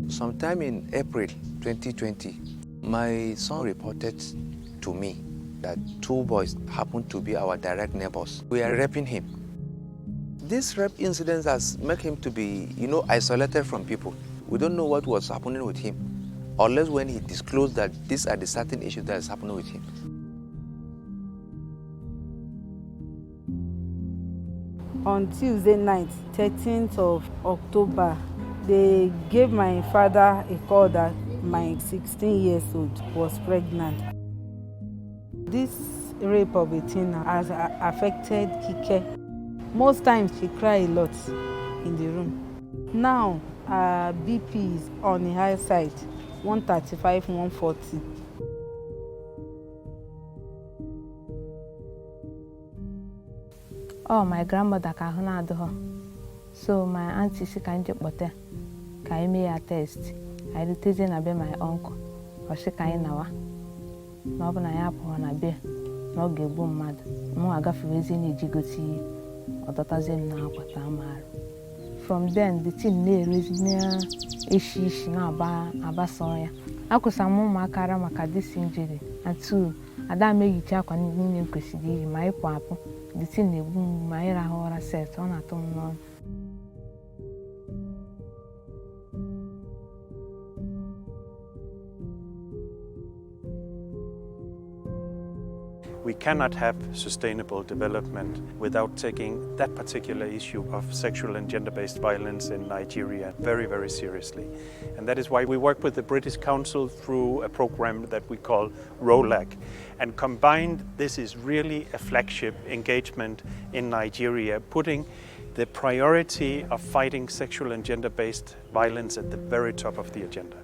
Sometime in April 2020, my son reported to me that 2 boys happened to be our direct neighbors. We are raping him. This rape incident has made him to be, isolated from people. We don't know what was happening with him, unless when he disclosed that these are the certain issues that is happening with him. On Tuesday night, 13th of October, they gave my father a call that my 16-year-old was pregnant. This rape of a teenager has affected Kike. Most times she cries a lot in the room. Now her BP is on the high side, 135, 140. Oh, my grandmother ka ahụ na-adịghọ. So my auntie si ka anyị kpọta ka anyị mee ya test. Anyị ruteze na be my uncle. Ọ sị ka anyị nawa. Na ọ bụ na ya apụghọ na be na ọ ga-egbu mmadụ. Mụ agafewezi na-eji gosi ihe. Ọ dọtazie m n'akwata amarụ. From then, the thing na-erezi na-eshi na-agbasa ya. Akwụsa m ụmụaka ara maka this injury. Until ada mehicha akwa niile m kwesịrị iyi ma ịpụ apụ. The thing na-egbu m ma ịrahụ ụra set, ọ na-atụ m n'ọnụ. We cannot have sustainable development without taking that particular issue of sexual and gender-based violence in Nigeria very, very seriously. And that is why we work with the British Council through a program that we call ROLAC. And combined, this is really a flagship engagement in Nigeria, putting the priority of fighting sexual and gender-based violence at the very top of the agenda.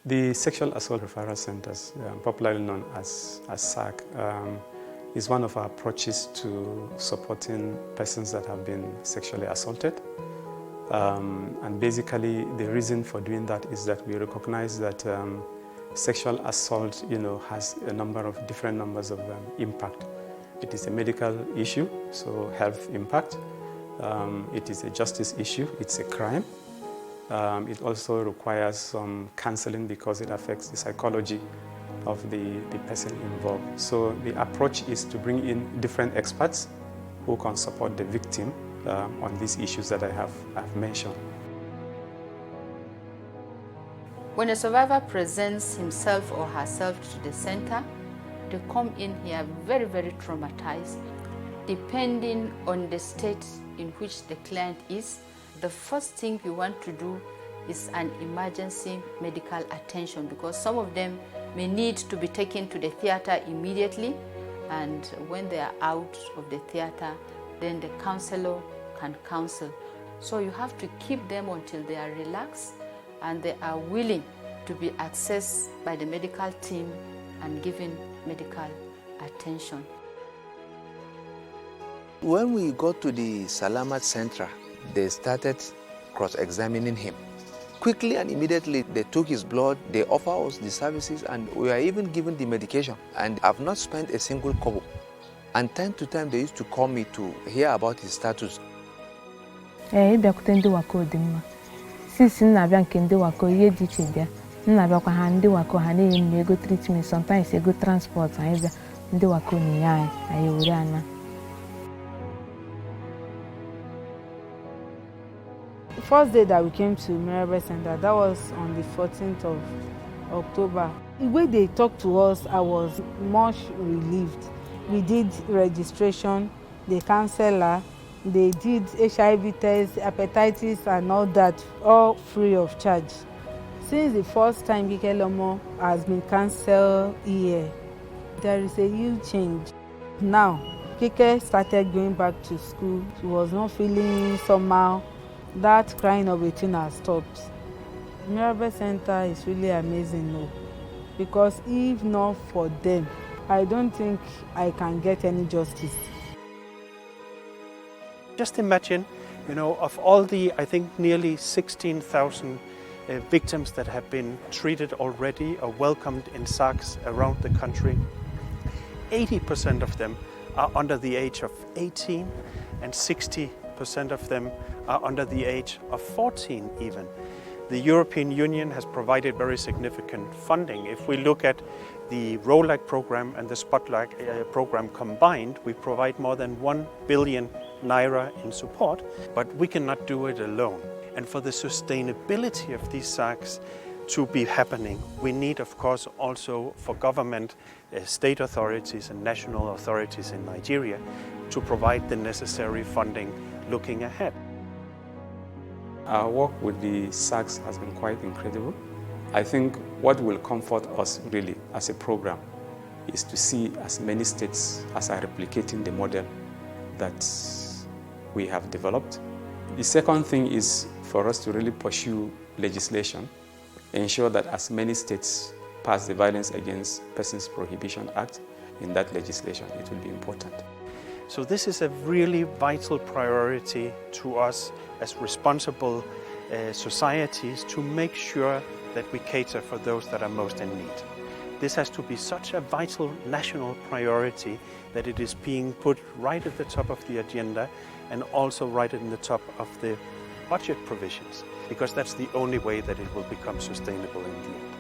The Sexual Assault Referral Centres, popularly known as SARC, is one of our approaches to supporting persons that have been sexually assaulted. And basically, the reason for doing that is that we recognize that sexual assault, has a number of different numbers of impact. It is a medical issue, so health impact. It is a justice issue, it's a crime. It also requires some counselling because it affects the psychology of the person involved. So the approach is to bring in different experts who can support the victim on these issues that I've mentioned. When a survivor presents himself or herself to the center, they come in here very, very traumatized. Depending on the state in which the client is, the first thing we want to do is an emergency medical attention, because some of them may need to be taken to the theater immediately, and when they are out of the theater, then the counselor can counsel. So you have to keep them until they are relaxed and they are willing to be accessed by the medical team and given medical attention. When we got to the Salamat Center, they started cross-examining him. Quickly and immediately, they took his blood, they offered us the services, and we are even given the medication. And I've not spent a single kobo. And time to time, they used to call me to hear about his status. Since na-abịa nke ndị wako ihe dị iche bịa, na-abịakwa ha ndị wako ha na-enye m ego treatment, sometimes ego transport anyị bịa ndị wako na-enye anyị were ana. The first day that we came to Mirabel Center, that was on the 14th of October. The way they talked to us, I was much relieved. We did registration, the counselor, they did HIV tests, hepatitis and all that, all free of charge. Since the first time Kike Lomo has been cancelled here, there is a huge change. Now, Kike started going back to school. She was not feeling somehow. That crying of a teen has stopped. Mirabel Center is really amazing now, because if not for them, I don't think I can get any justice. Just imagine, of all the, I think, nearly 16,000 victims that have been treated already or welcomed in SARCs around the country, 80% of them are under the age of 18 and 60% of them are under the age of 14 even. The European Union has provided very significant funding. If we look at the ROLAC program and the Spotlight program combined, we provide more than 1 billion naira in support, but we cannot do it alone. And for the sustainability of these SARCs to be happening, we need, of course, also for government, state authorities and national authorities in Nigeria to provide the necessary funding looking ahead. Our work with the SARCs has been quite incredible. I think what will comfort us really as a program is to see as many states as are replicating the model that we have developed. The second thing is for us to really pursue legislation, ensure that as many states pass the Violence Against Persons Prohibition Act. In that legislation, it will be important. So this is a really vital priority to us as responsible societies to make sure that we cater for those that are most in need. This has to be such a vital national priority that it is being put right at the top of the agenda and also right in the top of the budget provisions, because that's the only way that it will become sustainable in the end.